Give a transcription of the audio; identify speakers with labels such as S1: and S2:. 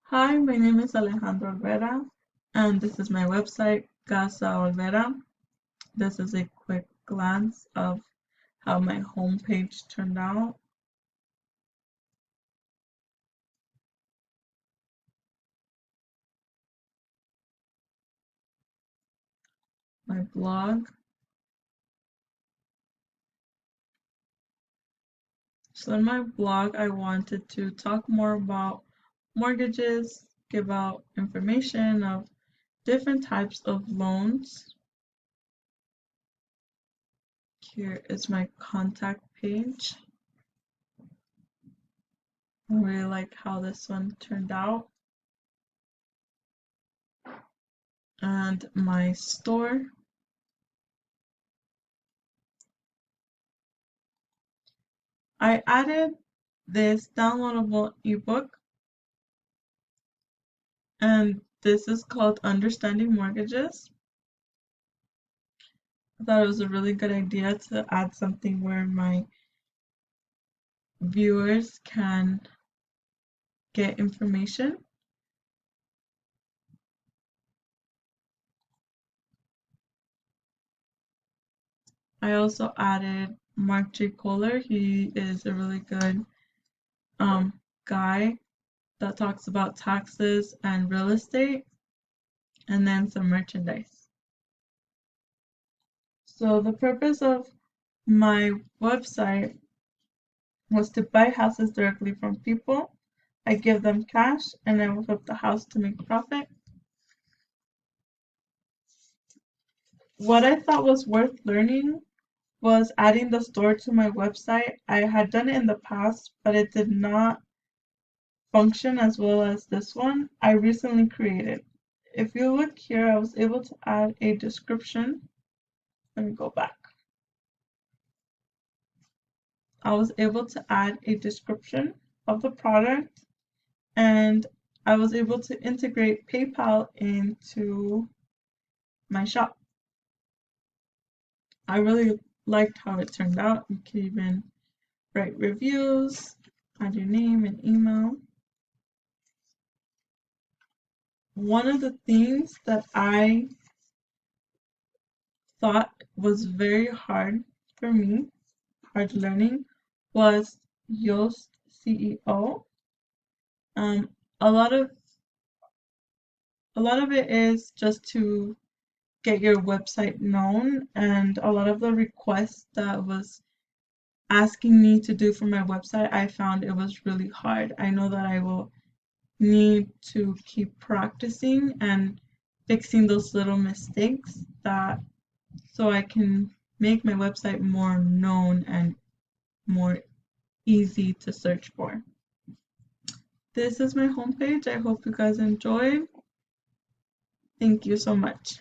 S1: Hi, my name is Alejandro Olvera, and this is my website, Casa Olvera. This is a quick glance of how my homepage turned out. My blog. So in my blog, I wanted to talk more about mortgages, give out information of different types of loans. Here is my contact page. I really like how this one turned out. And my store. I added this downloadable ebook, and this is called Understanding Mortgages. I thought it was a really good idea to add something where my viewers can get information. I also added Mark J. Kohler. He is a really good guy that talks about taxes and real estate, and then some merchandise. So the purpose of my website was to buy houses directly from people. I give them cash and I will flip the house to make profit. What I thought was worth learning was adding the store to my website. I had done it in the past, but it did not function as well as this one I recently created. If you look here, I was able to add a description. Let me go back. I was able to add a description of the product, and I was able to integrate PayPal into my shop. I really liked how it turned out. You can even write reviews, add your name and email. One of the things that I thought was very hard for me, hard learning, was Yoast CEO. Um, a lot of it is just to get your website known, and a lot of the requests that was asking me to do for my website, I found it was really hard. I know that I will need to keep practicing and fixing those little mistakes that so I can make my website more known and more easy to search for. This is my homepage. I hope you guys enjoyed. Thank you so much.